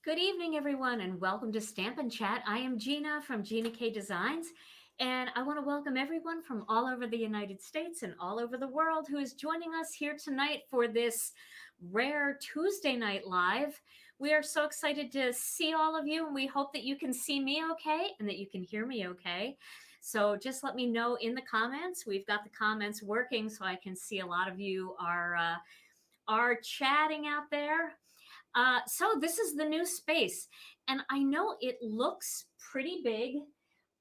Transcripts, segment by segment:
Good evening, everyone, and welcome to Stampin' Chat. I am Gina from Gina K Designs, and I want to welcome everyone from all over the United States and all over the world who is joining us here tonight for this rare Tuesday night live. We are so excited to see all of you, and we hope that you can see me okay and that you can hear me okay. So just let me know in the comments. We've got the comments working, so I can see a lot of you are chatting out there. So this is the new space, and I know it looks pretty big.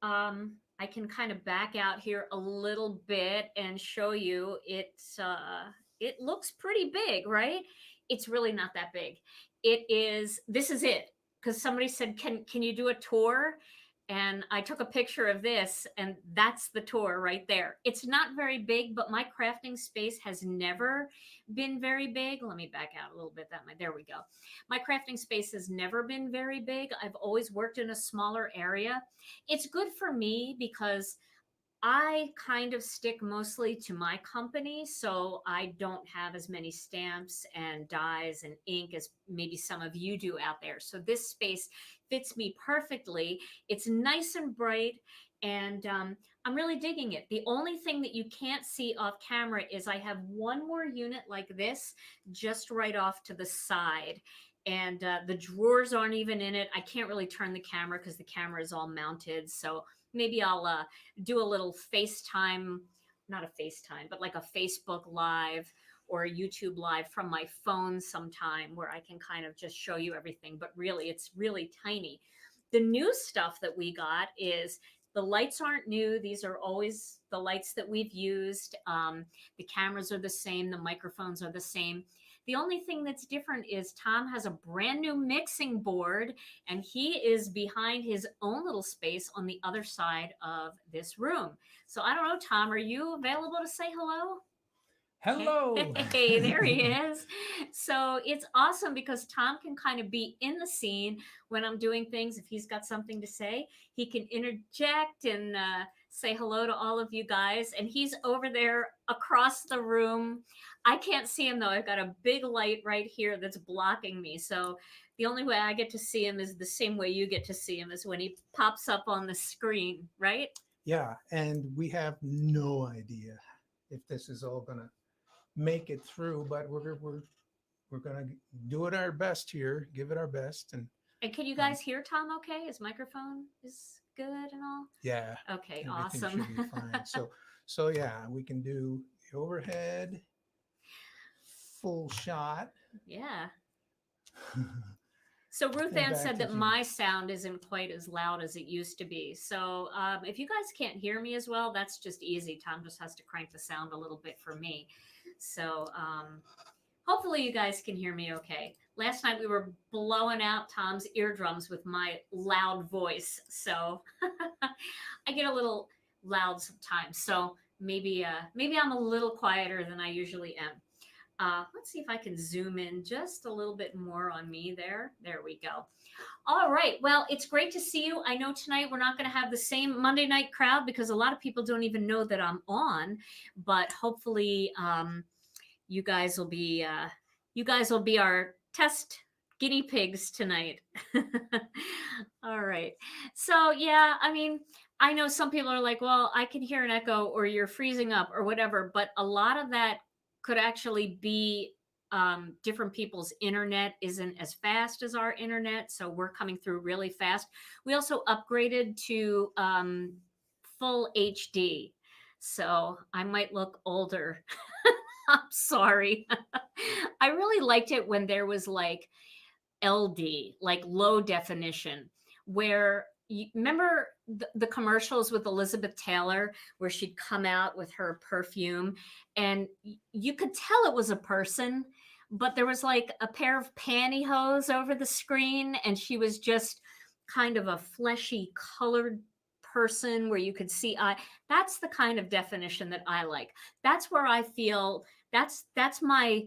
I can kind of back out here a little bit and show you it looks pretty big, right? It's really not that big. It is. This is it because somebody said, "Can you do a tour?" And I took a picture of this, and that's the tour right there. It's not very big, but my crafting space has never been very big. Let me back out a little bit. There we go. My crafting space has never been very big. I've always worked in a smaller area. It's good for me because I kind of stick mostly to my company, so I don't have as many stamps and dyes and ink as maybe some of you do out there. So this space fits me perfectly. It's nice and bright, and I'm really digging it. The only thing that you can't see off camera is I have one more unit like this just right off to the side. And the drawers aren't even in it. I can't really turn the camera because the camera is all mounted. So maybe I'll do a little FaceTime, not a FaceTime, but like a Facebook Live or a YouTube Live from my phone sometime where I can kind of just show you everything. But really, it's really tiny. The new stuff that we got is the lights aren't new. These are always the lights that we've used. The cameras are the same, the microphones are the same. The only thing that's different is Tom has a brand new mixing board, and he is behind his own little space on the other side of this room. So I don't know, Tom, are you available to say hello? Hello. Hey, there he is. So it's awesome because Tom can kind of be in the scene when I'm doing things. If he's got something to say, he can interject and say hello to all of you guys. And he's over there across the room. I can't see him though. I've got a big light right here that's blocking me. So the only way I get to see him is the same way you get to see him is when he pops up on the screen, right? Yeah, and we have no idea if this is all gonna make it through, but we're gonna do it our best here, give it our best, and And can you um, guys hear Tom okay? His microphone is good and all? yeah, Okay, everything awesome. should be fine. So yeah, we can do the overhead full shot. Yeah. So Ruth And Ann back said to that Gina. my sound isn't quite as loud as it used to be. So if you guys can't hear me as well, that's just easy. Tom just has to crank the sound a little bit for me. So hopefully you guys can hear me okay. Last night we were blowing out Tom's eardrums with my loud voice. So I get a little loud sometimes. So maybe I'm a little quieter than I usually am. Let's see if I can zoom in just a little bit more on me there. There we go. All right. Well, it's great to see you. I know tonight we're not going to have the same Monday night crowd because a lot of people don't even know that I'm on, but hopefully you guys will be our test guinea pigs tonight. All right. So, yeah, I mean, I know some people are like, well, I can hear an echo or you're freezing up or whatever, but a lot of that could actually be different people's internet isn't as fast as our internet. So we're coming through really fast. We also upgraded to full HD. So I might look older. I'm sorry. I really liked it when there was like LD, like low definition, where you remember the commercials with Elizabeth Taylor where she'd come out with her perfume and you could tell it was a person, but there was like a pair of pantyhose over the screen and she was just kind of a fleshy colored person where you could see that's the kind of definition that I like. That's where I feel that's my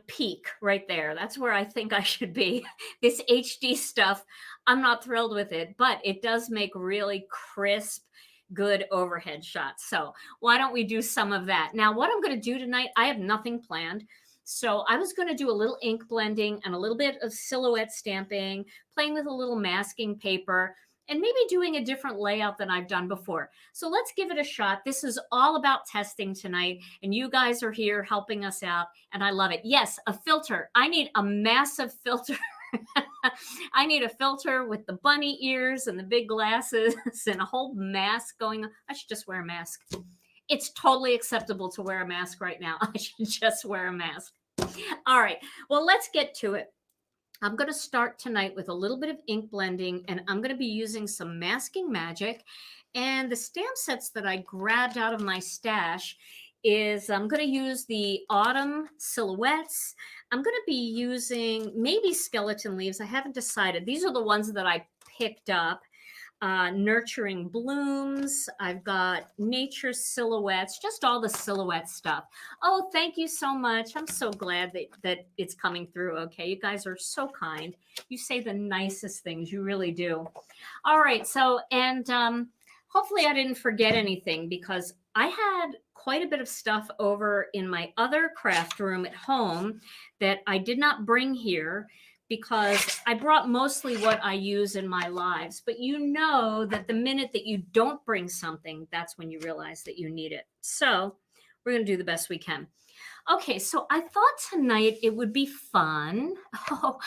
peak right there. That's where I think I should be. This HD stuff, I'm not thrilled with it, but it does make really crisp, good overhead shots. So why don't we do some of that? Now, what I'm going to do tonight, I have nothing planned. So I was going to do a little ink blending and a little bit of silhouette stamping, playing with a little masking paper, and maybe doing a different layout than I've done before. So let's give it a shot. This is all about testing tonight, and you guys are here helping us out, and I love it. Yes, a filter. I need a massive filter. I need a filter with the bunny ears and the big glasses and a whole mask going on. I should just wear a mask. It's totally acceptable to wear a mask right now. I should just wear a mask. All right. Well, let's get to it. I'm going to start tonight with a little bit of ink blending, and I'm going to be using some masking magic. And the stamp sets that I grabbed out of my stash is I'm going to use the autumn silhouettes. I'm going to be using maybe skeleton leaves. I haven't decided. These are the ones that I picked up. Nurturing blooms. I've got nature silhouettes, just all the silhouette stuff. Oh, thank you so much. I'm so glad that it's coming through. Okay, you guys are so kind. You say the nicest things. You really do. All right. So, and hopefully I didn't forget anything, because I had quite a bit of stuff over in my other craft room at home that I did not bring here, because I brought mostly what I use in my lives. But you know that the minute that you don't bring something, that's when you realize that you need it. So we're going to do the best we can. Okay, so I thought tonight it would be fun. Oh,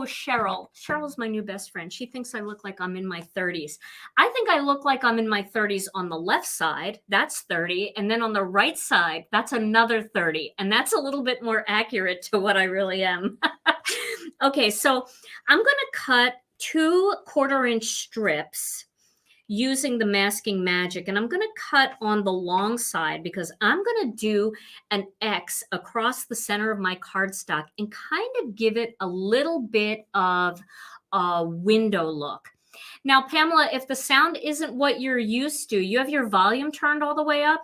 Cheryl. Cheryl's my new best friend. She thinks I look like I'm in my 30s. I think I look like I'm in my 30s on the left side. That's 30. And then on the right side, that's another 30. And that's a little bit more accurate to what I really am. Okay, so I'm going to cut 2 1/4-inch strips using the masking magic, and I'm going to cut on the long side, because I'm going to do an X across the center of my cardstock and kind of give it a little bit of a window look. Now, Pamela, if the sound isn't what you're used to, you have your volume turned all the way up?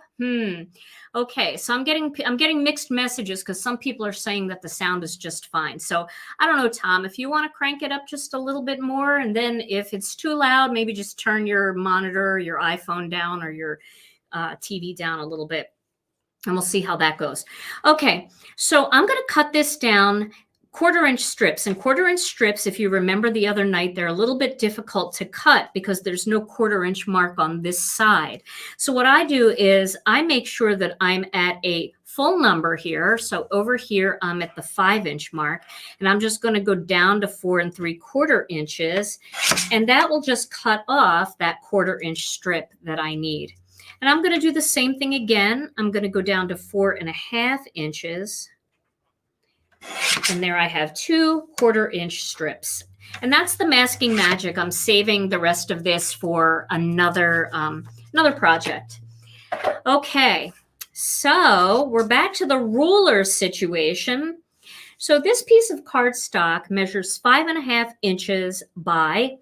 Okay, so I'm getting mixed messages, because some people are saying that the sound is just fine. So I don't know, Tom, if you want to crank it up just a little bit more, and then if it's too loud, maybe just turn your monitor, your iPhone down, or your TV down a little bit, and we'll see how that goes. Okay, so I'm going to cut this down 1/4-inch strips. And 1/4-inch strips, if you remember the other night, they're a little bit difficult to cut because there's no 1/4-inch mark on this side. So what I do is I make sure that I'm at a full number here. So over here, I'm at the 5-inch mark, and I'm just going to go down to 4 3/4 inches, and that will just cut off that 1/4-inch strip that I need. And I'm going to do the same thing again. I'm going to go down to 4 1/2 inches. And there I have 2 1/4-inch strips. And that's the masking magic. I'm saving the rest of this for another project. Okay, so we're back to the ruler situation. So this piece of cardstock measures 5 1/2 inches by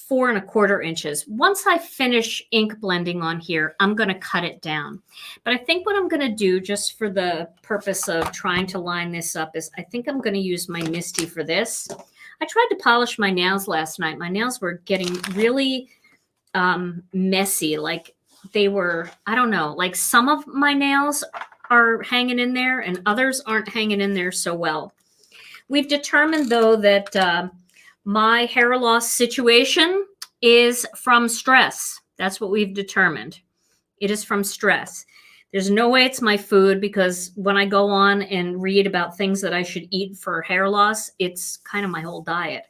4 1/4 inches. Once I finish ink blending on here, I'm going to cut it down. But I think what I'm going to do, just for the purpose of trying to line this up, is I think I'm going to use my Misty for this. I tried to polish my nails last night. My nails were getting really messy. Like they were, I don't know, like some of my nails are hanging in there and others aren't hanging in there so well. We've determined, though, that my hair loss situation is from stress. That's what we've determined. It is from stress. There's no way it's my food, because when I go on and read about things that I should eat for hair loss, it's kind of my whole diet.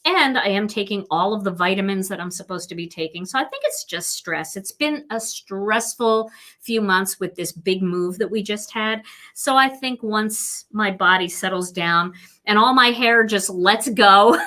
And I am taking all of the vitamins that I'm supposed to be taking. So I think it's just stress. It's been a stressful few months with this big move that we just had. So I think once my body settles down and all my hair just lets go,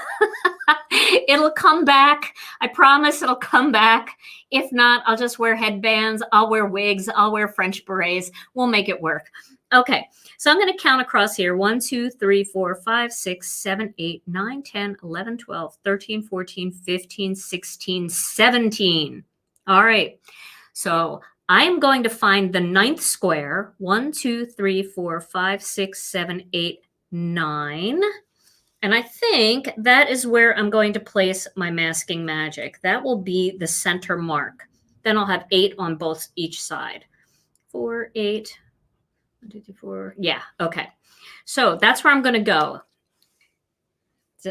it'll come back. I promise it'll come back. If not, I'll just wear headbands. I'll wear wigs. I'll wear French berets. We'll make it work. Okay, so I'm going to count across here. 1, 2, 3, 4, 5, 6, 7, 8, 9, 10, 11, 12, 13, 14, 15, 16, 17. All right, so I am going to find the 9th square. 1, 2, 3, 4, 5, 6, 7, 8, 9. And I think that is where I'm going to place my masking magic. That will be the center mark. Then I'll have 8 on both each side. 4, 8. 1, 2, 3, 4. Yeah, okay. So that's where I'm going to go.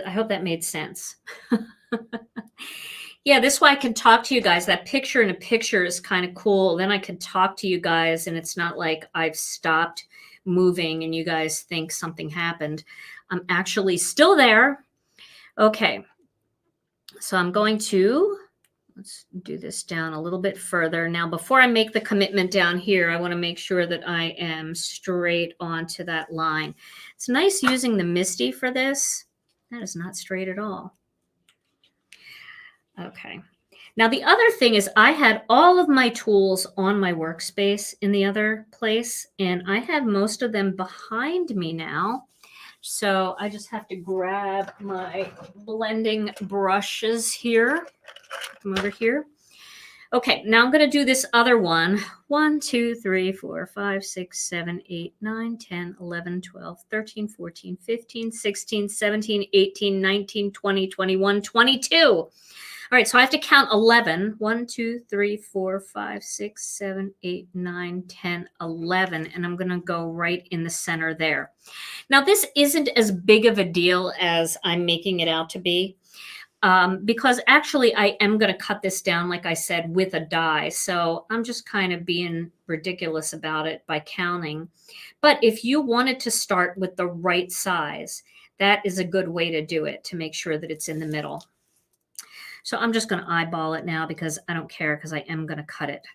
I hope that made sense. Yeah, this way I can talk to you guys. That picture in a picture is kind of cool. Then I can talk to you guys, and it's not like I've stopped moving and you guys think something happened. I'm actually still there. Okay, so I'm going to, let's do this down a little bit further. Now, before I make the commitment down here, I want to make sure that I am straight onto that line. It's nice using the Misty for this. That is not straight at all. Okay. Now, the other thing is I had all of my tools on my workspace in the other place, and I have most of them behind me now. So I just have to grab my blending brushes here. Put them over here. Okay, now I'm going to do this other one. 1, 2, 3, 4, 5, 6, 7, 8, 9, 10, 11, 12, 13, 14, 15, 16, 17, 18, 19, 20, 21, 22. All right, so I have to count 11. 1, 2, 3, 4, 5, 6, 7, 8, 9, 10, 11. And I'm going to go right in the center there. Now, this isn't as big of a deal as I'm making it out to be. Because actually I am going to cut this down, like I said, with a die. So I'm just kind of being ridiculous about it by counting. But if you wanted to start with the right size, that is a good way to do it, to make sure that it's in the middle. So I'm just going to eyeball it now because I don't care, because I am going to cut it.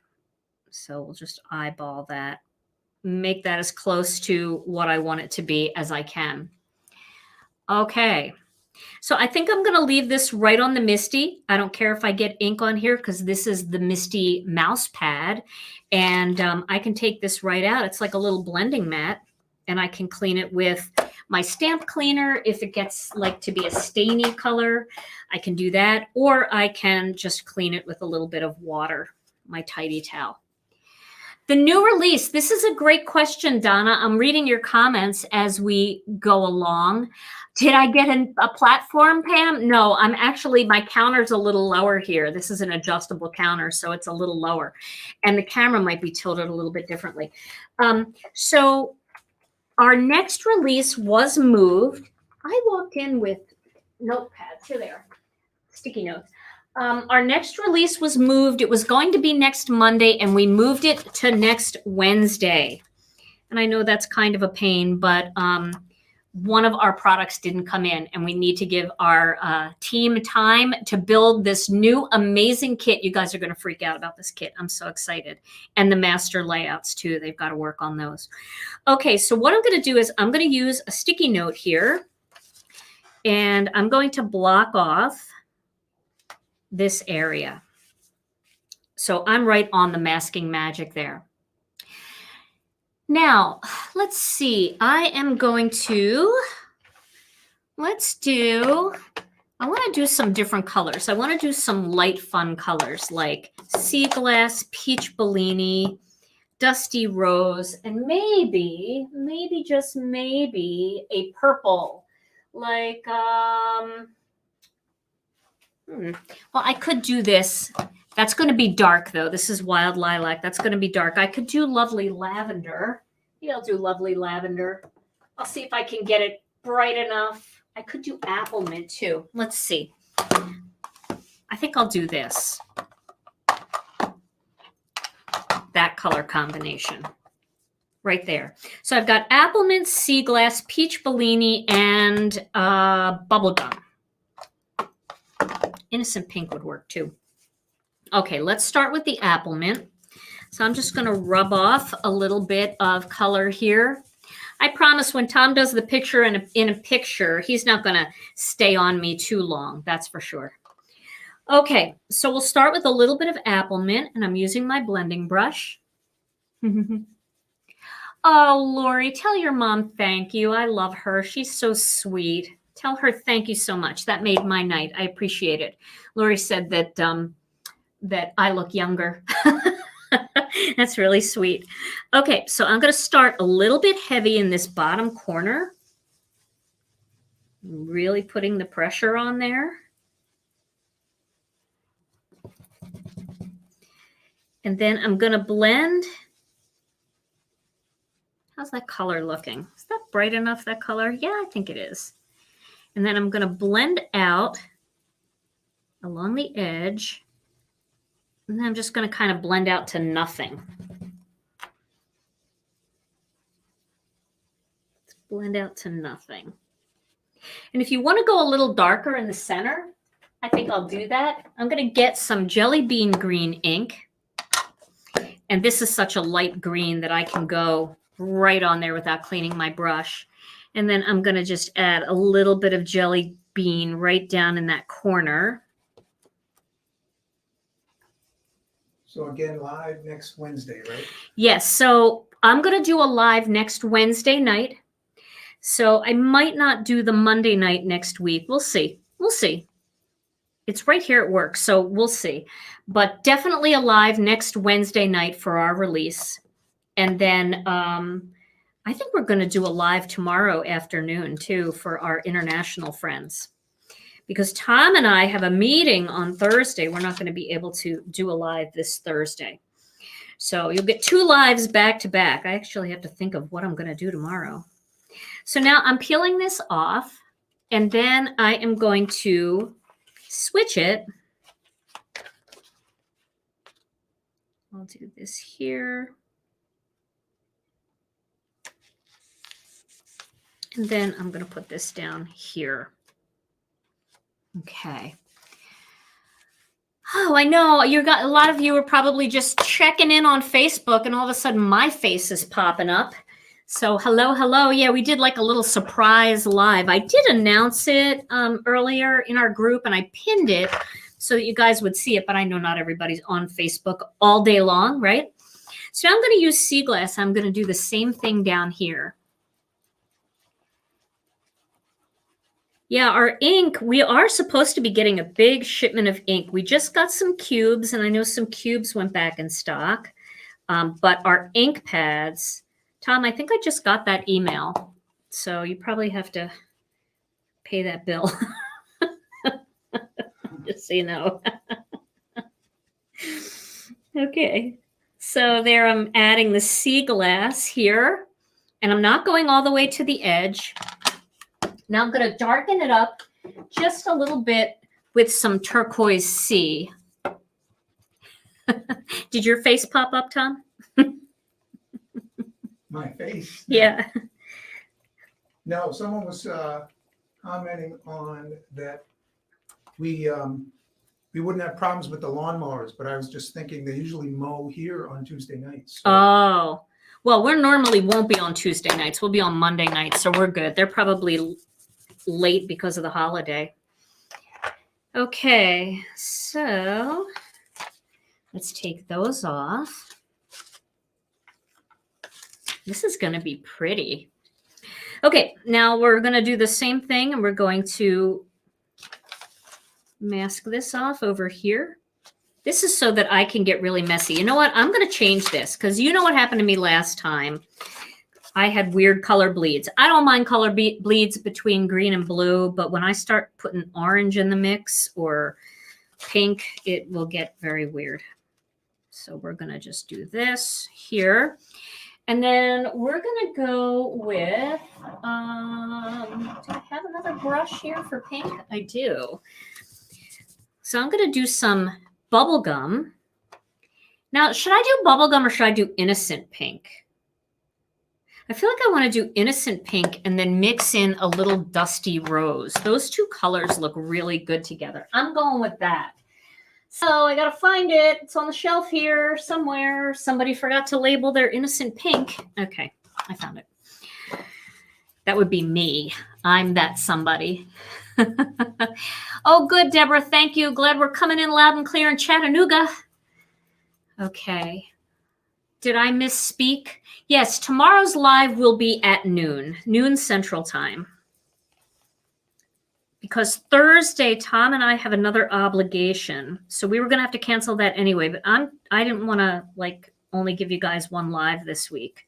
So we'll just eyeball that, make that as close to what I want it to be as I can. Okay. So I think I'm going to leave this right on the Misty. I don't care if I get ink on here, because this is the Misty mouse pad. And I can take this right out. It's like a little blending mat. And I can clean it with my stamp cleaner. If it gets like to be a stainy color, I can do that. Or I can just clean it with a little bit of water, my tidy towel. The new release. This is a great question, Donna. I'm reading your comments as we go along. Did I get a platform, Pam? No, I'm actually, my counter's a little lower here. This is an adjustable counter, so it's a little lower. And the camera might be tilted a little bit differently. So our next release was moved. I walked in with notepads. Here they are, sticky notes. Our next release was moved. It was going to be next Monday, and we moved it to next Wednesday. And I know that's kind of a pain, but one of our products didn't come in, and we need to give our team time to build this new amazing kit. You guys are going to freak out about this kit. I'm so excited. And the master layouts too. They've got to work on those. Okay, so what I'm going to do is I'm going to use a sticky note here, and I'm going to block off this area. So I'm right on the masking magic there. Now, let's see. I am going to, I want to do some different colors. I want to do some light, fun colors like sea glass, peach Bellini, dusty rose, and maybe just maybe a purple. Like, well, I could do this. That's going to be dark, though. This is wild lilac. That's going to be dark. I could do lovely lavender. Maybe I'll do lovely lavender. I'll see if I can get it bright enough. I could do Applemint, too. Let's see. I think I'll do this. That color combination right there. So I've got Applemint, sea glass, peach Bellini, and bubblegum. Innocent pink would work, too. Okay, let's start with the Applemint. So I'm just going to rub off a little bit of color here. I promise when Tom does the picture in a picture, he's not going to stay on me too long. That's for sure. Okay, so we'll start with a little bit of Applemint, and I'm using my blending brush. Oh, Lori, tell your mom thank you. I love her. She's so sweet. Tell her thank you so much. That made my night. I appreciate it. Lori said that that I look younger. That's really sweet. Okay, so I'm going to start a little bit heavy in this bottom corner. Really putting the pressure on there. And then I'm going to blend. How's that color looking? Is that bright enough, that color? Yeah, I think it is. And then I'm going to blend out along the edge. And then I'm just going to kind of blend out to nothing. Let's blend out to nothing. And if you want to go a little darker in the center, I think I'll do that. I'm going to get some Jelly Bean Green ink. And this is such a light green that I can go right on there without cleaning my brush. And then I'm going to just add a little bit of Jelly Bean right down in that corner. So again, live next Wednesday, right? Yes. So I'm going to do a live next Wednesday night. So I might not do the Monday night next week. We'll see. We'll see. It's right here at work, so we'll see. But definitely a live next Wednesday night for our release. And then I think we're going to do a live tomorrow afternoon, too, for our international friends. Because Tom and I have a meeting on Thursday. We're not going to be able to do a live this Thursday. So you'll get 2 lives back to back. I actually have to think of what I'm going to do tomorrow. So now I'm peeling this off, and then I am going to switch it. I'll do this here. And then I'm going to put this down here. Okay. Oh, I know a lot of you are probably just checking in on Facebook, and all of a sudden my face is popping up. So hello, hello. Yeah, we did like a little surprise live. I did announce it earlier in our group, and I pinned it so that you guys would see it, but I know not everybody's on Facebook all day long, right? So now I'm going to use sea glass. I'm going to do the same thing down here. Yeah, our ink, we are supposed to be getting a big shipment of ink. We just got some cubes, and I know some cubes went back in stock, but our ink pads... Tom, I think I just got that email, so you probably have to pay that bill, just so you know. Okay, so there I'm adding the sea glass here, and I'm not going all the way to the edge. Now I'm going to darken it up just a little bit with some Turquoise Sea. Did your face pop up, Tom? My face? Yeah. No, someone was commenting on that we wouldn't have problems with the lawnmowers, but I was just thinking they usually mow here on Tuesday nights. So. Oh, well, we normally won't be on Tuesday nights. We'll be on Monday nights, so we're good. They're probably late because of the holiday. Okay, so let's take those off. This is going to be pretty. Okay, now we're going to do the same thing, and we're going to mask this off over here. This is so that I can get really messy. You know what? I'm going to change this because you know what happened to me last time. I had weird color bleeds. I don't mind color bleeds between green and blue, but when I start putting orange in the mix or pink, it will get very weird. So we're going to just do this here. And then we're going to go with, do I have another brush here for pink? I do. So I'm going to do some bubble gum. Now, should I do bubble gum or should I do innocent pink? I feel like I want to do innocent pink and then mix in a little dusty rose. Those 2 colors look really good together. I'm going with that. So I got to find it. It's on the shelf here somewhere. Somebody forgot to label their innocent pink. Okay, I found it. That would be me. I'm that somebody. Oh, good, Deborah. Thank you. Glad we're coming in loud and clear in Chattanooga. Okay. Did I misspeak? Yes, tomorrow's live will be at noon Central Time. Because Thursday, Tom and I have another obligation. So we were going to have to cancel that anyway. But I didn't want to only give you guys one live this week.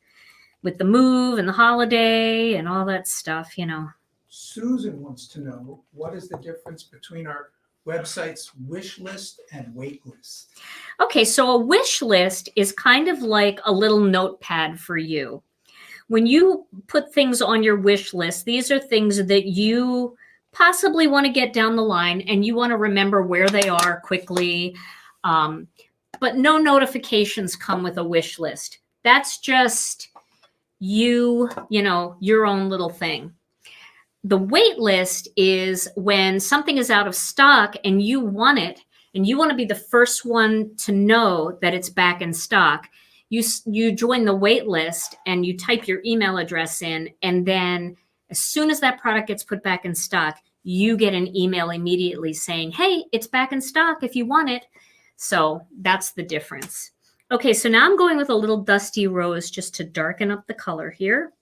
With the move and the holiday and all that stuff, you know. Susan wants to know, what is the difference between our website's wish list and wait list? Okay, so a wish list is kind of like a little notepad for you. when you put things on your wish list, these are things that you possibly want to get down the line and you want to remember where they are quickly. But no notifications come with a wish list. That's just you know, your own little thing. The wait list is when something is out of stock and you want it, and you want to be the first one to know that it's back in stock. You join the wait list and you type your email address in, and then as soon as that product gets put back in stock, you get an email immediately saying, hey, it's back in stock if you want it. So that's the difference. Okay, so now I'm going with a little dusty rose just to darken up the color here.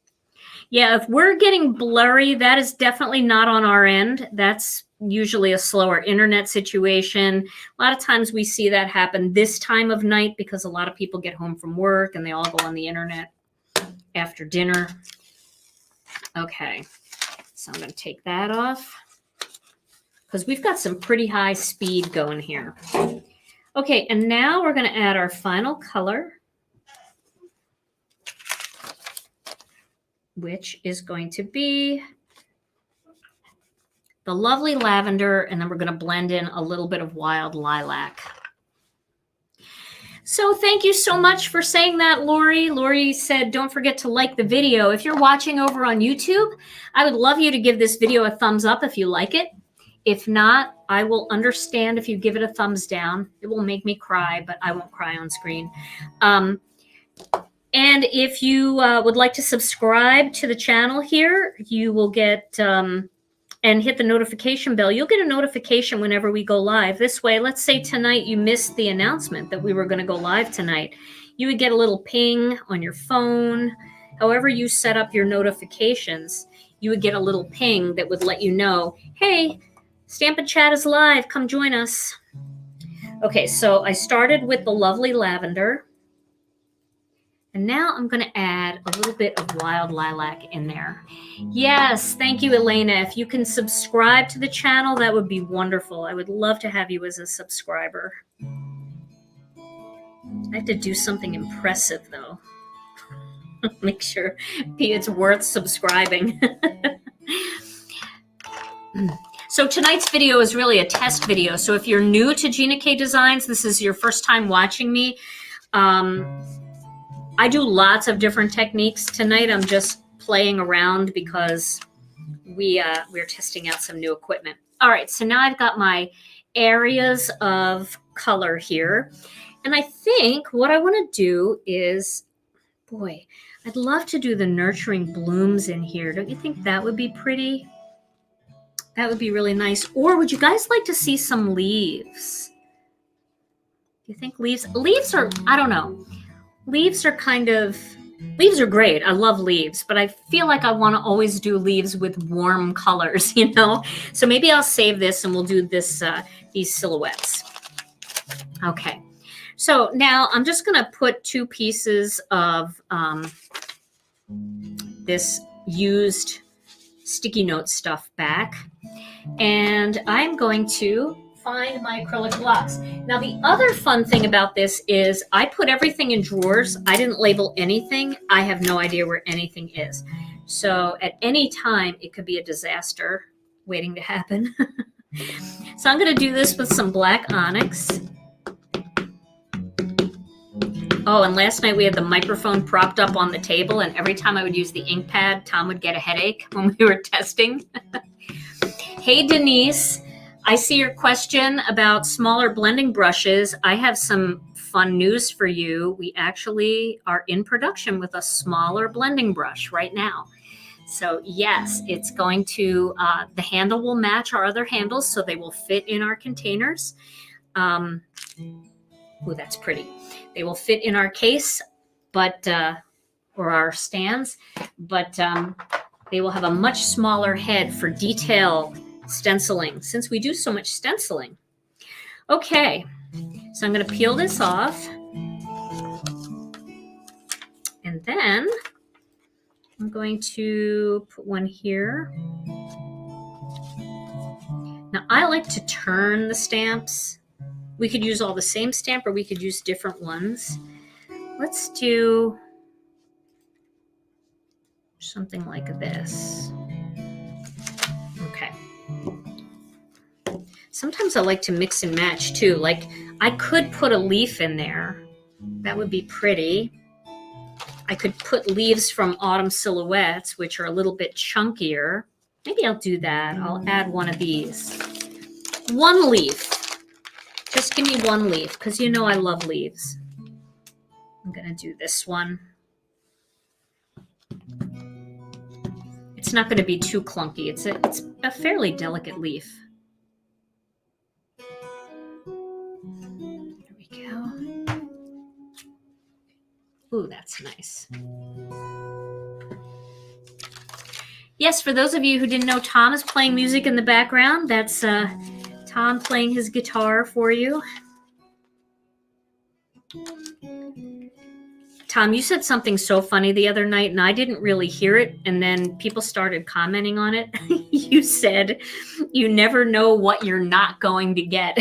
Yeah, if we're getting blurry, that is definitely not on our end. That's usually a slower internet situation. A lot of times we see that happen this time of night because a lot of people get home from work and they all go on the internet after dinner. Okay, so I'm going to take that off because we've got some pretty high speed going here. Okay, and now we're going to add our final color, which is going to be the lovely lavender, and then we're going to blend in a little bit of wild lilac. So thank you so much for saying that, Lori. Lori said, don't forget to like the video. If you're watching over on YouTube, I would love you to give this video a thumbs up if you like it. If not, I will understand if you give it a thumbs down. It will make me cry, but I won't cry on screen. And if you would like to subscribe to the channel here, you will get, and hit the notification bell. You'll get a notification whenever we go live. This way, let's say tonight you missed the announcement that we were going to go live tonight. You would get a little ping on your phone. However you set up your notifications, you would get a little ping that would let you know, hey, Stampin' Chat is live. Come join us. Okay, so I started with the lovely lavender. And now I'm going to add a little bit of wild lilac in there. Yes, thank you, Elena. If you can subscribe to the channel, that would be wonderful. I would love to have you as a subscriber. I have to do something impressive, though. Make sure it's worth subscribing. So tonight's video is really a test video. So if you're new to Gina K Designs, this is your first time watching me. I do lots of different techniques. Tonight I'm just playing around because we're testing out some new equipment. All right, so now I've got my areas of color here. And I think what I want to do is, boy, I'd love to do the nurturing blooms in here. Don't you think that would be pretty? That would be really nice. Or would you guys like to see some leaves? Do you think leaves? Leaves are, I don't know. Leaves are leaves are great. I love leaves, but I feel like I want to always do leaves with warm colors, you know? So maybe I'll save this and we'll do this, these silhouettes. Okay. So now I'm just going to put 2 pieces of this used sticky note stuff back. And I'm going to find my acrylic blocks. Now, the other fun thing about this is I put everything in drawers. I didn't label anything. I have no idea where anything is. So at any time, it could be a disaster waiting to happen. So I'm going to do this with some black onyx. Oh, and last night we had the microphone propped up on the table, and every time I would use the ink pad, Tom would get a headache when we were testing. Hey, Denise. I see your question about smaller blending brushes. I have some fun news for you. We actually are in production with a smaller blending brush right now. So yes, it's going to, the handle will match our other handles, so they will fit in our containers. Oh, that's pretty. They will fit in our case, but, or our stands, but they will have a much smaller head for detail stenciling, since we do so much stenciling. Okay, so I'm going to peel this off, and then I'm going to put one here. Now I like to turn the stamps. We could use all the same stamp, or we could use different ones. Let's do, Something like this. Okay. Sometimes I like to mix and match too. Like I could put a leaf in there. That would be pretty. I could put leaves from Autumn Silhouettes, which are a little bit chunkier. Maybe I'll do that. I'll add one of these. One leaf. Just give me one leaf, because you know I love leaves. I'm going to do this one. It's not going to be too clunky. It's a fairly delicate leaf. There we go. Ooh, that's nice. Yes, for those of you who didn't know, Tom is playing music in the background. That's Tom playing his guitar for you. Tom, you said something so funny the other night, and I didn't really hear it, and then people started commenting on it. You said, you never know what you're not going to get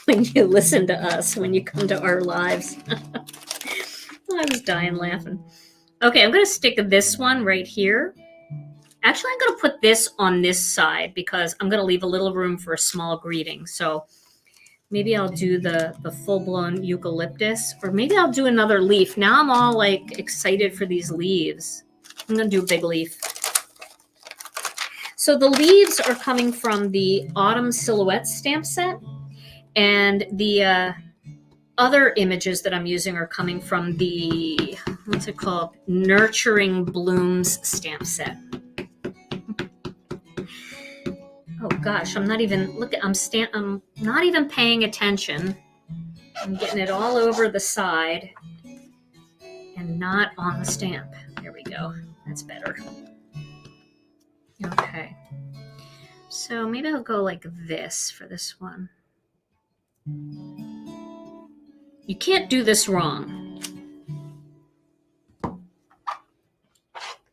when you listen to us, when you come to our lives. I was dying laughing. Okay, I'm going to stick this one right here. Actually, I'm going to put this on this side because I'm going to leave a little room for a small greeting. So maybe I'll do the full-blown eucalyptus, or maybe I'll do another leaf. Now I'm all like excited for these leaves. I'm going to do a big leaf. So the leaves are coming from the Autumn Silhouettes stamp set, and the other images that I'm using are coming from the, what's it called? Nurturing Blooms stamp set. Oh gosh, I'm not even, look at, I'm not even paying attention. I'm getting it all over the side and not on the stamp. There we go. That's better. Okay. So maybe I'll go like this for this one. You can't do this wrong.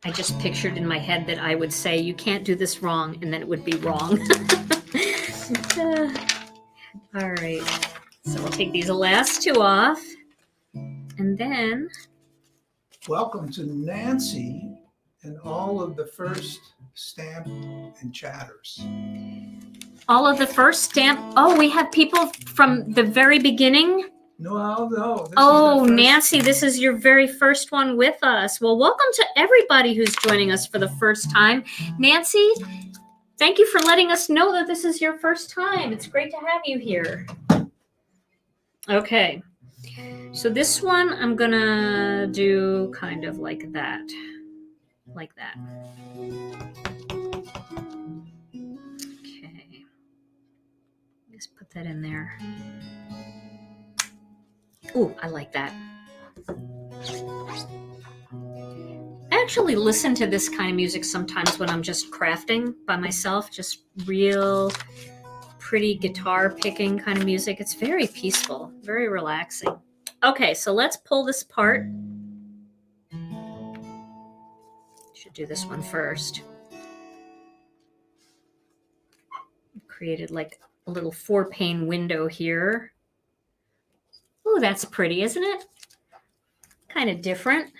I just pictured in my head that I would say, you can't do this wrong, and then it would be wrong. All right. So we'll take these last two off. And then... Welcome to Nancy and all of the first stamp and chatters. All of the first stamp... Oh, we have people from the very beginning? No. Oh, Nancy, this is your very first one with us. Well, welcome to everybody who's joining us for the first time. Nancy, thank you for letting us know that this is your first time. It's great to have you here. Okay. So this one, I'm going to do kind of like that. Like that. Okay. Just put that in there. Ooh, I like that. I actually listen to this kind of music sometimes when I'm just crafting by myself, just real pretty guitar picking kind of music. It's very peaceful, very relaxing. Okay, so let's pull this apart. Should do this one first. Created like a little 4-pane window here. Oh, that's pretty, isn't it? Kind of different.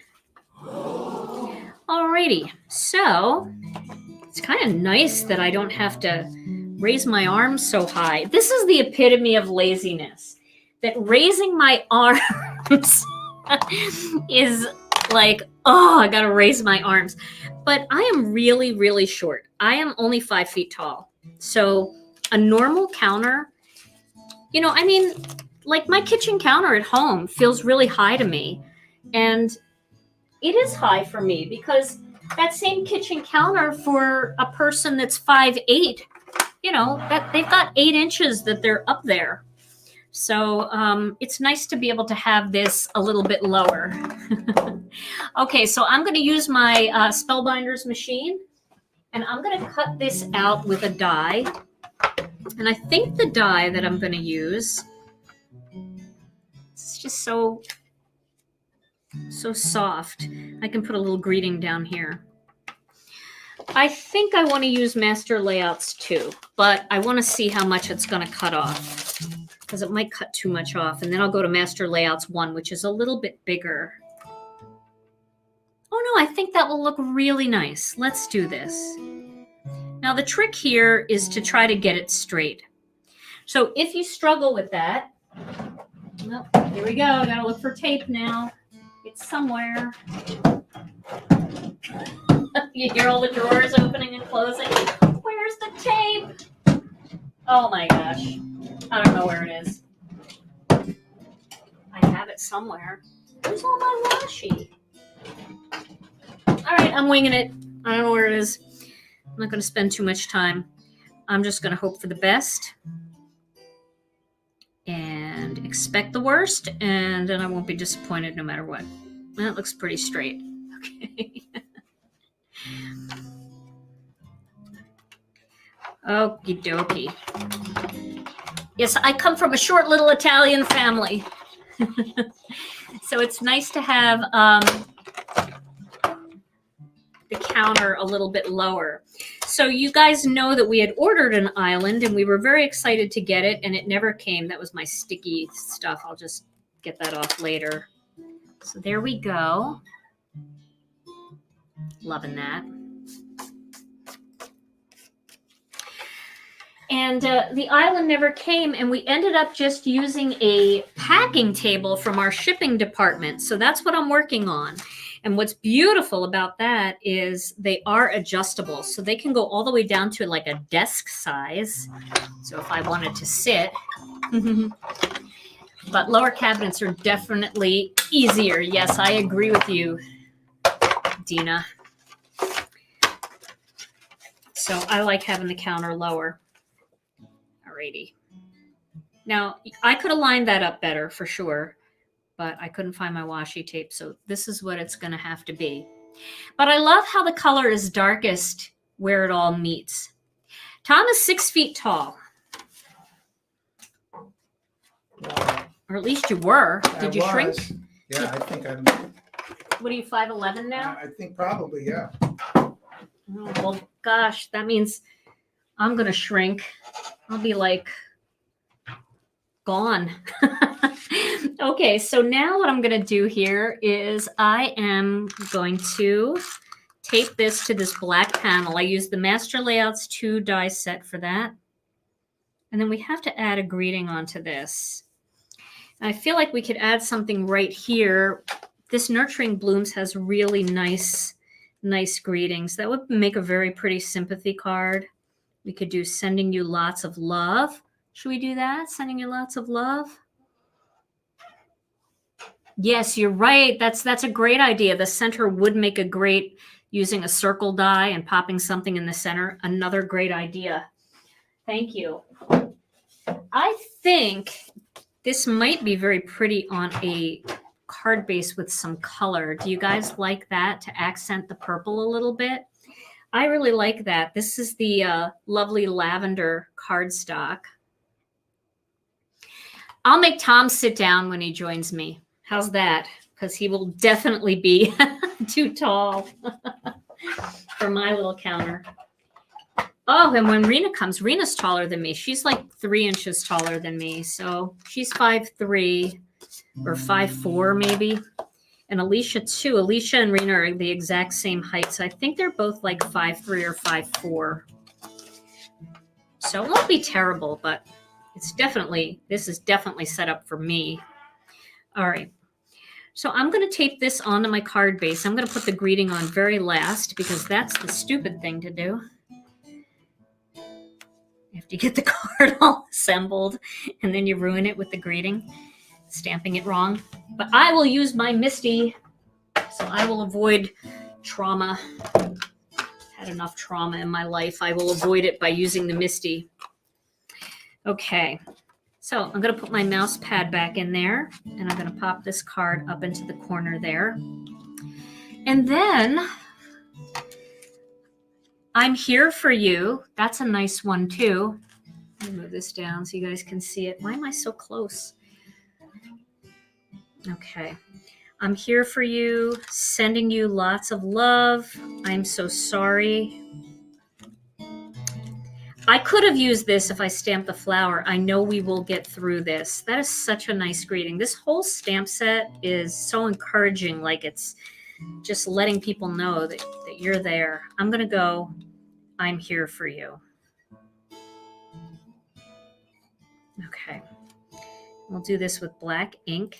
Alrighty, so it's kind of nice that I don't have to raise my arms so high. This is the epitome of laziness, that raising my arms is like, oh, I gotta raise my arms. But I am really, really short. I am only 5 feet tall. So a normal counter, you know, I mean, like my kitchen counter at home feels really high to me. And it is high for me because that same kitchen counter for a person that's 5'8", you know, that they've got 8 inches that they're up there. So it's nice to be able to have this a little bit lower. Okay, so I'm going to use my Spellbinders machine, and I'm going to cut this out with a die. And I think the die that I'm going to use, it's just so soft. I can put a little greeting down here. I think I want to use Master Layouts too, but I want to see how much it's going to cut off, because it might cut too much off. And then I'll go to Master Layouts 1, which is a little bit bigger. Oh no, I think that will look really nice. Let's do this. Now the trick here is to try to get it straight. So if you struggle with that, oh, here we go. Gotta look for tape now. It's somewhere. You hear all the drawers opening and closing. Where's the tape? Oh my gosh. I don't know where it is. I have it somewhere. Where's all my washi? All right, I'm winging it. I don't know where it is. I'm not going to spend too much time. I'm just going to hope for the best and expect the worst, and then I won't be disappointed no matter what. That looks pretty straight. Okay. Okie dokie. Yes, I come from a short little Italian family. So it's nice to have the counter a little bit lower. So you guys know that we had ordered an island and we were very excited to get it, and it never came. That was my sticky stuff. I'll just get that off later. So there we go. Loving that. And the island never came, and we ended up just using a packing table from our shipping department. So that's what I'm working on. And what's beautiful about that is they are adjustable. So they can go all the way down to like a desk size. So if I wanted to sit. But lower cabinets are definitely easier. Yes, I agree with you, Dina. So I like having the counter lower. Alrighty. Now, I could have lined that up better for sure, but I couldn't find my washi tape, so this is what it's going to have to be. But I love how the color is darkest where it all meets. Tom is 6 feet tall. Or at least you were. Did you shrink? Yeah, I think I'm... What are you, 5'11" now? I think probably, yeah. Oh, well, gosh, that means I'm going to shrink. I'll be like gone. Okay, so now what I'm going to do here is I am going to tape this to this black panel. I use the Master Layouts 2 die set for that. And then we have to add a greeting onto this. I feel like we could add something right here. This Nurturing Blooms has really nice greetings. That would make a very pretty sympathy card. We could do sending you lots of love. Should we do that? Sending you lots of love? Yes, you're right. That's a great idea. The center would make a great, using a circle die and popping something in the center. Another great idea. Thank you. I think this might be very pretty on a card base with some color. Do you guys like that to accent the purple a little bit? I really like that. This is the lovely lavender cardstock. I'll make Tom sit down when he joins me. How's that? Because he will definitely be too tall for my little counter. Oh, and when Rena comes, Rena's taller than me. She's like 3 inches taller than me. So she's 5'3" or 5'4" maybe. And Alicia too. Alicia and Rena are the exact same height. So I think they're both like 5'3" or 5'4". So it won't be terrible, but this is definitely set up for me. All right. So I'm going to tape this onto my card base. I'm going to put the greeting on very last because that's the stupid thing to do. You have to get the card all assembled and then you ruin it with the greeting, stamping it wrong. But I will use my MISTI, so I will avoid trauma. Had enough trauma in my life. I will avoid it by using the MISTI. Okay, so I'm going to put my mouse pad back in there, and I'm going to pop this card up into the corner there. And then I'm here for you. That's a nice one too. Let me move this down so you guys can see it. Why am I so close? Okay. I'm here for you, sending you lots of love. I'm so sorry. I could have used this if I stamped the flower. I know we will get through this. That is such a nice greeting. This whole stamp set is so encouraging. Like it's just letting people know that you're there. I'm going to go, I'm here for you. Okay. We'll do this with black ink.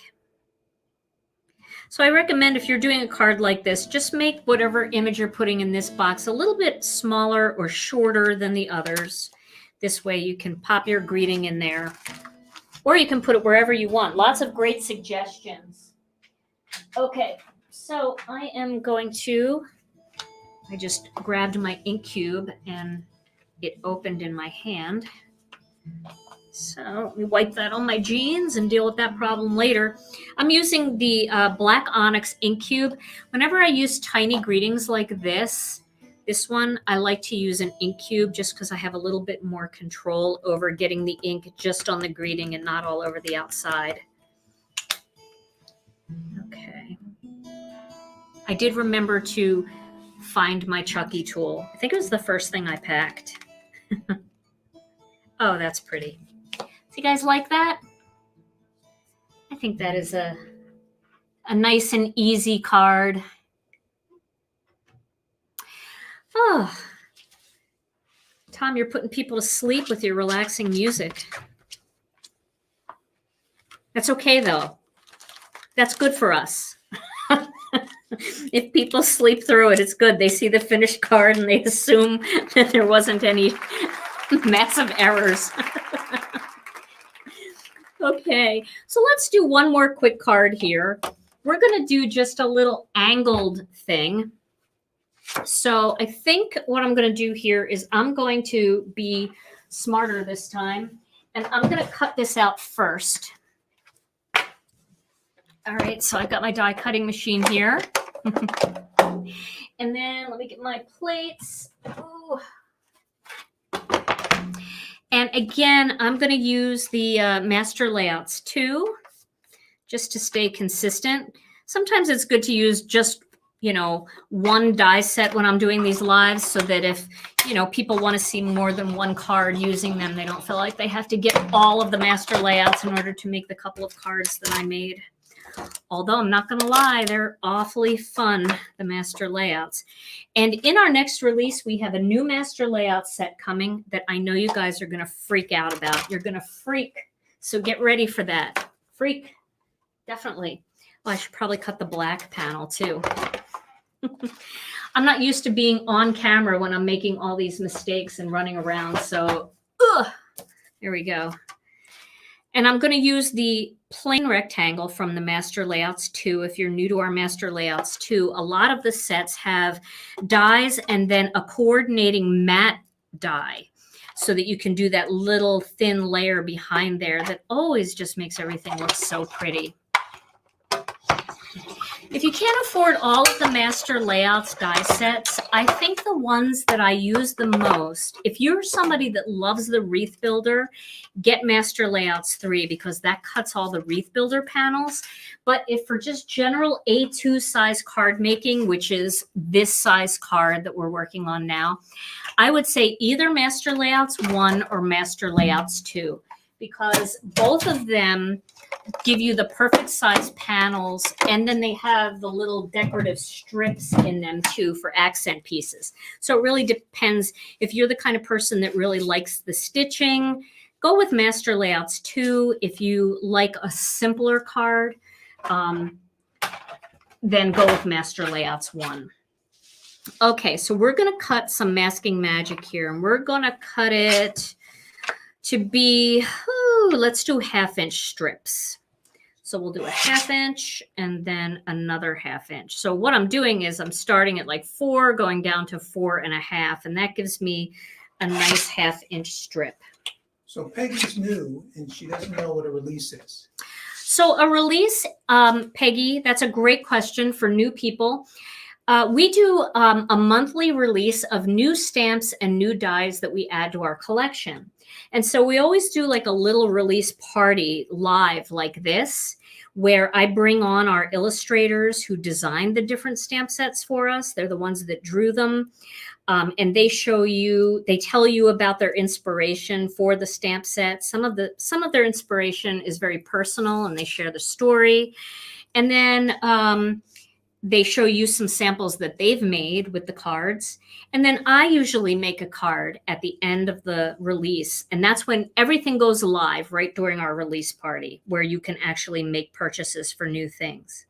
So I recommend if you're doing a card like this, just make whatever image you're putting in this box a little bit smaller or shorter than the others. This way you can pop your greeting in there, or you can put it wherever you want. Lots of great suggestions. Okay, so I am going to, I just grabbed my ink cube and it opened in my hand. So let me wipe that on my jeans and deal with that problem later. I'm using the black Onyx ink cube. Whenever I use tiny greetings like this one, I like to use an ink cube just because I have a little bit more control over getting the ink just on the greeting and not all over the outside. Okay. I did remember to find my Chucky tool. I think it was the first thing I packed. Oh, that's pretty. Do you guys like that? I think that is a nice and easy card. Oh, Tom, you're putting people to sleep with your relaxing music. That's okay, though. That's good for us. If people sleep through it, it's good. They see the finished card and they assume that there wasn't any massive errors. Okay, so let's do one more quick card here. We're going to do just a little angled thing. So I think what I'm going to do here is I'm going to be smarter this time, and I'm going to cut this out first. All right, so I've got my die cutting machine here. And then let me get my plates. Ooh. And again, I'm going to use the Master Layouts 2 just to stay consistent. Sometimes it's good to use just, one die set when I'm doing these lives so that if, people want to see more than one card using them, they don't feel like they have to get all of the Master Layouts in order to make the couple of cards that I made. Although I'm not going to lie, they're awfully fun, the Master Layouts. And in our next release, we have a new Master Layout set coming that I know you guys are going to freak out about. You're going to freak. So get ready for that. Freak. Definitely. Oh, I should probably cut the black panel too. I'm not used to being on camera when I'm making all these mistakes and running around. So, there we go. And I'm going to use the plain rectangle from the Master Layouts 2. If you're new to our Master Layouts 2, a lot of the sets have dies and then a coordinating matte die so that you can do that little thin layer behind there that always just makes everything look so pretty. If you can't afford all of the Master Layouts die sets, I think the ones that I use the most, if you're somebody that loves the Wreath Builder, get Master Layouts 3 because that cuts all the Wreath Builder panels. But if for just general A2 size card making, which is this size card that we're working on now, I would say either Master Layouts 1 or Master Layouts 2 because both of them give you the perfect size panels, and then they have the little decorative strips in them too for accent pieces. So it really depends. If you're the kind of person that really likes the stitching, go with Master Layouts 2. If you like a simpler card, then go with Master Layouts 1. Okay, so we're going to cut some masking magic here, and we're going to cut it to be, let's do 1/2 inch strips. So we'll do a 1/2 inch and then another 1/2 inch. So what I'm doing is I'm starting at like 4, going down to 4.5, and that gives me a nice 1/2 inch strip. So Peggy's new and she doesn't know what a release is. So a release, Peggy, that's a great question for new people. We do a monthly release of new stamps and new dies that we add to our collection. And so we always do like a little release party live like this, where I bring on our illustrators who designed the different stamp sets for us. They're the ones that drew them. And they show you, they tell you about their inspiration for the stamp set. Some of their inspiration is very personal and they share the story. And then they show you some samples that they've made with the cards. And then I usually make a card at the end of the release. And that's when everything goes live, right during our release party, where you can actually make purchases for new things.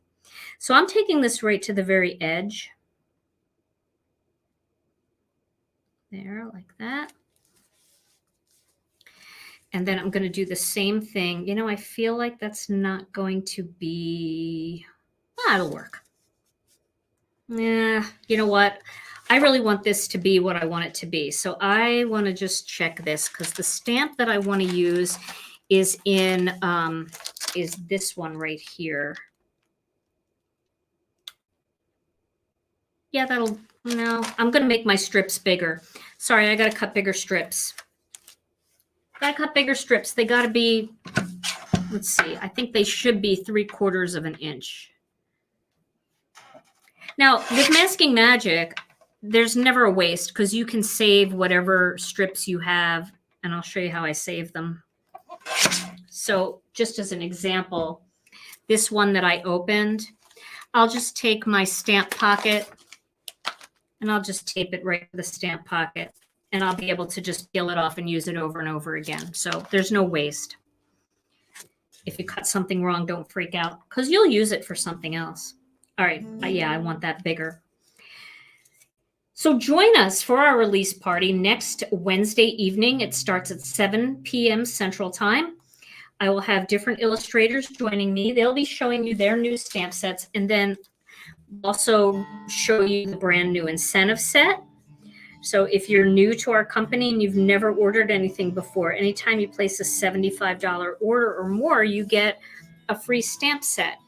So I'm taking this right to the very edge. There, like that. And then I'm going to do the same thing. You know, I feel like that's not going to be, that'll work. Yeah, you know what? I really want this to be what I want it to be. So I want to just check this because the stamp that I want to use is in, is this one right here. Yeah, that'll, no, I'm going to make my strips bigger. Sorry, I got to cut bigger strips. Got to cut bigger strips. They got to be, let's see, I think they should be 3/4 of an inch. Now, with Masking Magic, there's never a waste because you can save whatever strips you have, and I'll show you how I save them. So just as an example, this one that I opened, I'll just take my stamp pocket and I'll just tape it right to the stamp pocket, and I'll be able to just peel it off and use it over and over again. So there's no waste. If you cut something wrong, don't freak out because you'll use it for something else. All right, yeah, I want that bigger. So join us for our release party next Wednesday evening. It starts at 7 p.m. Central Time. I will have different illustrators joining me. They'll be showing you their new stamp sets and then also show you the brand new incentive set. So if you're new to our company and you've never ordered anything before, anytime you place a $75 order or more, you get a free stamp set.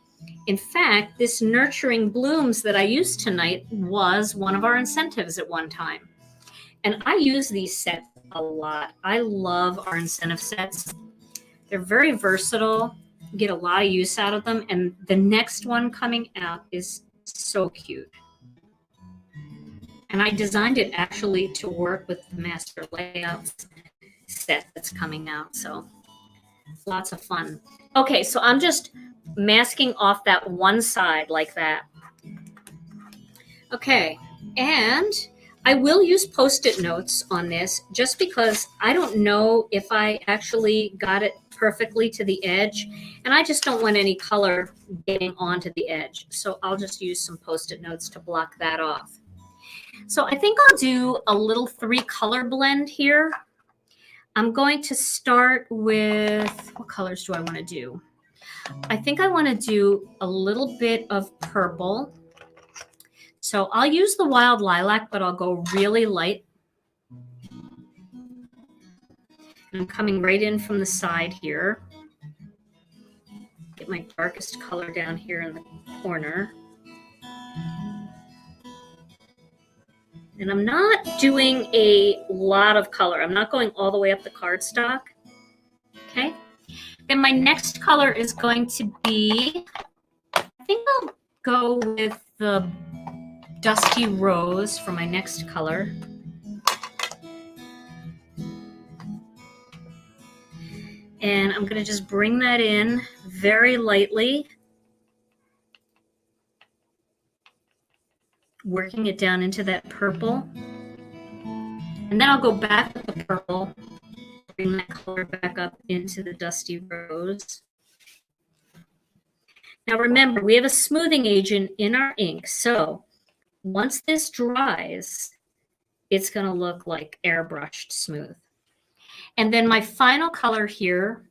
In fact, this Nurturing Blooms that I used tonight was one of our incentives at one time. And I use these sets a lot. I love our incentive sets. They're very versatile. You get a lot of use out of them. And the next one coming out is so cute. And I designed it actually to work with the Master Layouts set that's coming out. So lots of fun. Okay, so I'm just masking off that one side like that. Okay, and I will use Post-it notes on this just because I don't know if I actually got it perfectly to the edge, and I just don't want any color getting onto the edge. So I'll just use some Post-it notes to block that off. So I think I'll do a little 3-color blend here. I'm going to start with, what colors do I want to do? I think I want to do a little bit of purple. So I'll use the Wild Lilac, but I'll go really light. I'm coming right in from the side here. Get my darkest color down here in the corner. And I'm not doing a lot of color. I'm not going all the way up the cardstock. Okay. Then my next color is going to be, I think I'll go with the Dusty Rose for my next color. And I'm going to just bring that in very lightly, working it down into that purple. And then I'll go back with the purple, bring that color back up into the Dusty Rose. Now remember, we have a smoothing agent in our ink, so once this dries, it's going to look like airbrushed smooth. And then my final color here,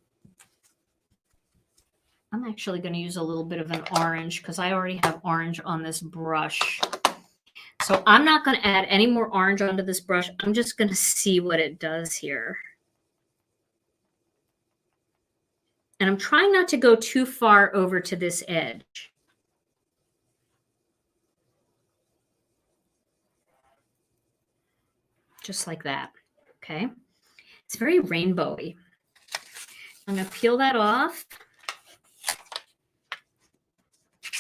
I'm actually going to use a little bit of an orange because I already have orange on this brush. So I'm not going to add any more orange onto this brush. I'm just going to see what it does here. And I'm trying not to go too far over to this edge. Just like that, okay? It's very rainbowy. I'm going to peel that off.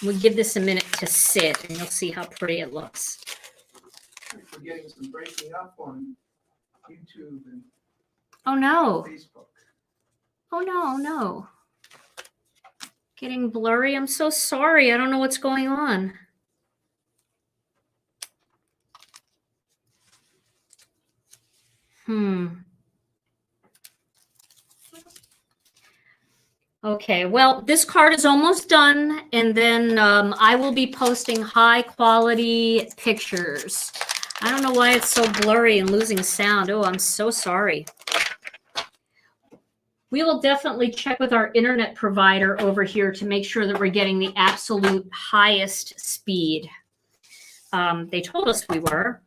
We'll give this a minute to sit, and you'll see how pretty it looks. We're getting some breaking up on YouTube and Oh, no. Facebook. Oh, no, no. Getting blurry. I'm so sorry. I don't know what's going on. Okay, well, this card is almost done, and then I will be posting high quality pictures. I don't know why it's so blurry and losing sound. Oh, I'm so sorry. We will definitely check with our internet provider over here to make sure that we're getting the absolute highest speed. They told us we were,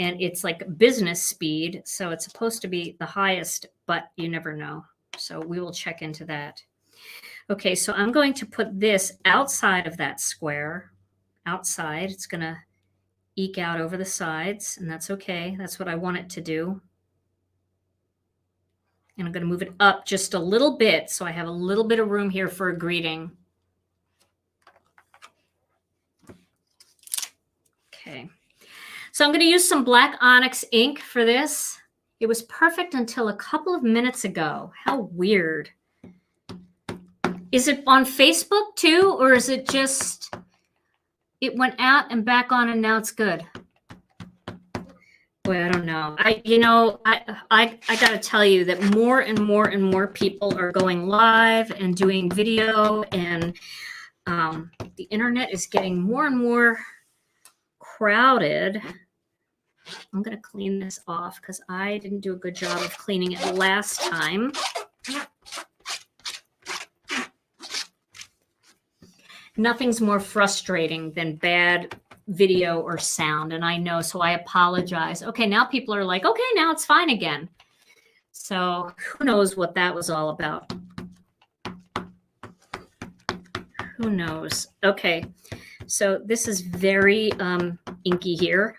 and it's like business speed, so it's supposed to be the highest, but you never know. So we will check into that. Okay, so I'm going to put this outside of that square. Outside, it's going to eke out over the sides, and that's okay. That's what I want it to do. And I'm going to move it up just a little bit so I have a little bit of room here for a greeting. Okay. So I'm going to use some black Onyx ink for this. It was perfect until a couple of minutes ago. How weird. Is it on Facebook too, or is it just it went out and back on and now it's good? Boy, I don't know. I got to tell you that more and more and more people are going live and doing video, and the internet is getting more and more crowded. I'm going to clean this off because I didn't do a good job of cleaning it last time. Nothing's more frustrating than bad video or sound, and I know, so I apologize. Okay, now people are like, okay, now it's fine again. So who knows what that was all about? Who knows? Okay, so this is very inky here.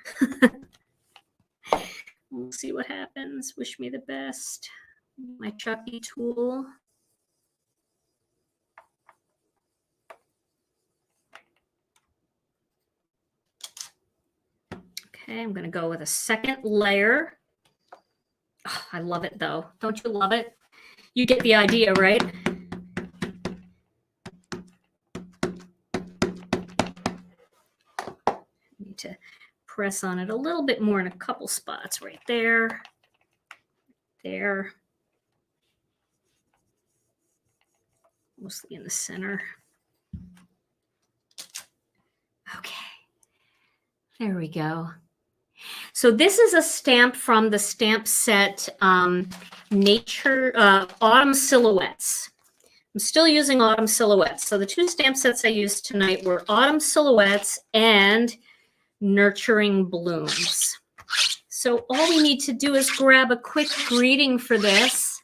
We'll see what happens. Wish me the best. My Chucky tool. Okay, I'm going to go with a second layer. Oh, I love it, though. Don't you love it? You get the idea, right? I need to press on it a little bit more in a couple spots right there. There. Mostly in the center. Okay. There we go. So this is a stamp from the stamp set Nature Autumn Silhouettes. I'm still using Autumn Silhouettes. So the two stamp sets I used tonight were Autumn Silhouettes and Nurturing Blooms. So all we need to do is grab a quick greeting for this.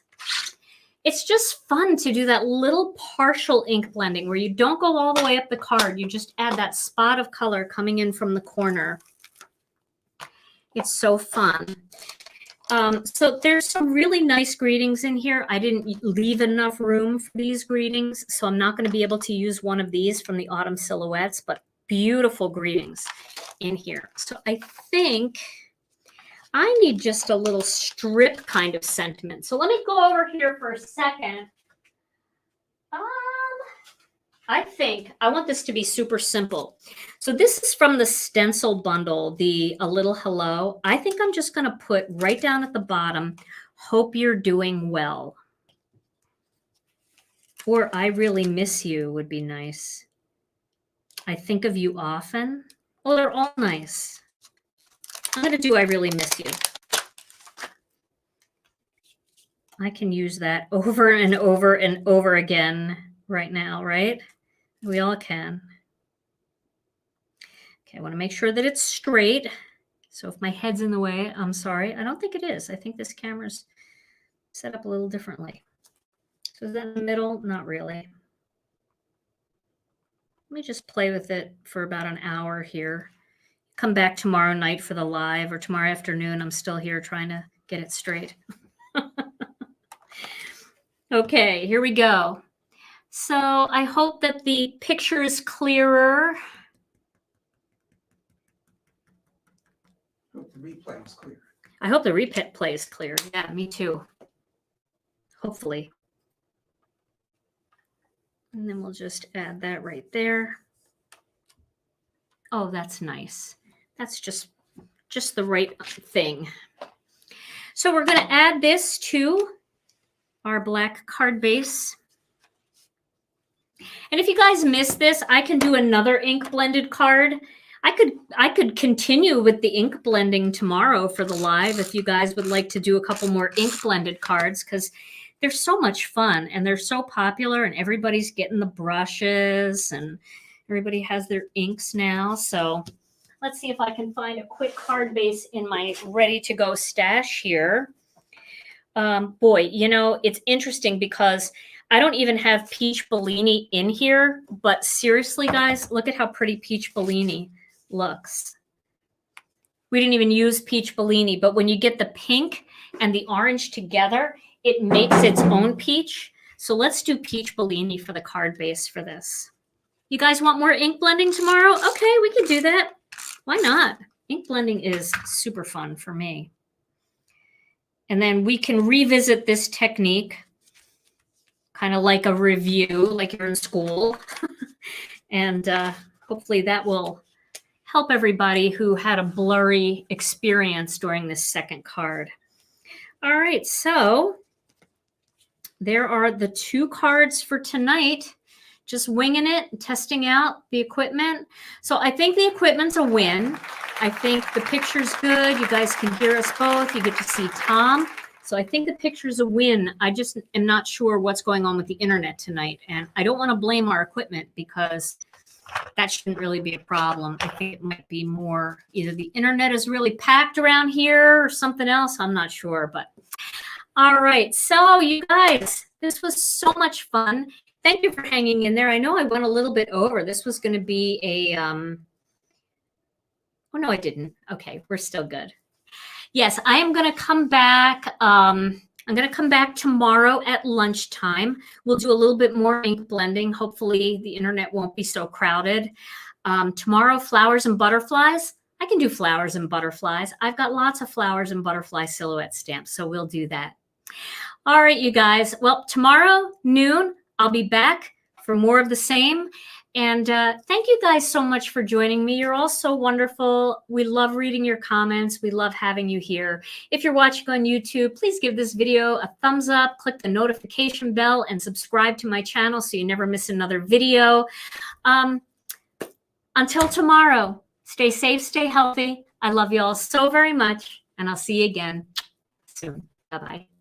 It's just fun to do that little partial ink blending where you don't go all the way up the card. You just add that spot of color coming in from the corner. It's so fun. So there's some really nice greetings in here. I didn't leave enough room for these greetings, so I'm not going to be able to use one of these from the Autumn Silhouettes, but beautiful greetings in here. So I think I need just a little strip kind of sentiment. So let me go over here for a second. I think I want this to be super simple. So this is from the stencil bundle, the A Little Hello. I think I'm just going to put right down at the bottom, hope you're doing well. Or I really miss you would be nice. I think of you often. Well, they're all nice. I'm going to do I really miss you. I can use that over and over and over again right now, right? We all can. Okay, I want to make sure that it's straight. So if my head's in the way, I'm sorry. I don't think it is. I think this camera's set up a little differently. So is that in the middle? Not really. Let me just play with it for about an hour here. Come back tomorrow night for the live, or tomorrow afternoon. I'm still here trying to get it straight. Okay, here we go. So I hope that the picture is clearer. I hope the replay is clear. I hope the replay is clear. Yeah, me too. Hopefully. And then we'll just add that right there. Oh, that's nice. That's just the right thing. So we're going to add this to our black card base. And if you guys missed this, I can do another ink blended card. I could continue with the ink blending tomorrow for the live if you guys would like to do a couple more ink blended cards, because they're so much fun and they're so popular and everybody's getting the brushes and everybody has their inks now. So let's see if I can find a quick card base in my ready to go stash here. Boy, you know, it's interesting because I don't even have Peach Bellini in here, but seriously, guys, look at how pretty Peach Bellini looks. We didn't even use Peach Bellini, but when you get the pink and the orange together, it makes its own peach. So let's do Peach Bellini for the card base for this. You guys want more ink blending tomorrow? Okay, we can do that. Why not? Ink blending is super fun for me. And then we can revisit this technique, kind of like a review, like you're in school. And hopefully that will help everybody who had a blurry experience during this second card. All right, so there are the 2 cards for tonight. Just winging it, testing out the equipment. So I think the equipment's a win. I think the picture's good. You guys can hear us both. You get to see Tom. So I think the picture's a win. I just am not sure what's going on with the internet tonight. And I don't want to blame our equipment because that shouldn't really be a problem. I think it might be more either the internet is really packed around here or something else. I'm not sure, but all right. So you guys, this was so much fun. Thank you for hanging in there. I know I went a little bit over. This was going to be a, oh no, I didn't. Okay, we're still good. Yes, I am going to come back. I'm going to come back tomorrow at lunchtime. We'll do a little bit more ink blending. Hopefully the internet won't be so crowded. Tomorrow, flowers and butterflies. I can do flowers and butterflies. I've got lots of flowers and butterfly silhouette stamps, so we'll do that. All right, you guys. Well, tomorrow, noon, I'll be back for more of the same. And thank you guys so much for joining me. You're all so wonderful. We love reading your comments. We love having you here. If you're watching on YouTube, please give this video a thumbs up, click the notification bell, and subscribe to my channel so you never miss another video. Until tomorrow, stay safe, stay healthy. I love you all so very much, and I'll see you again soon. Bye-bye.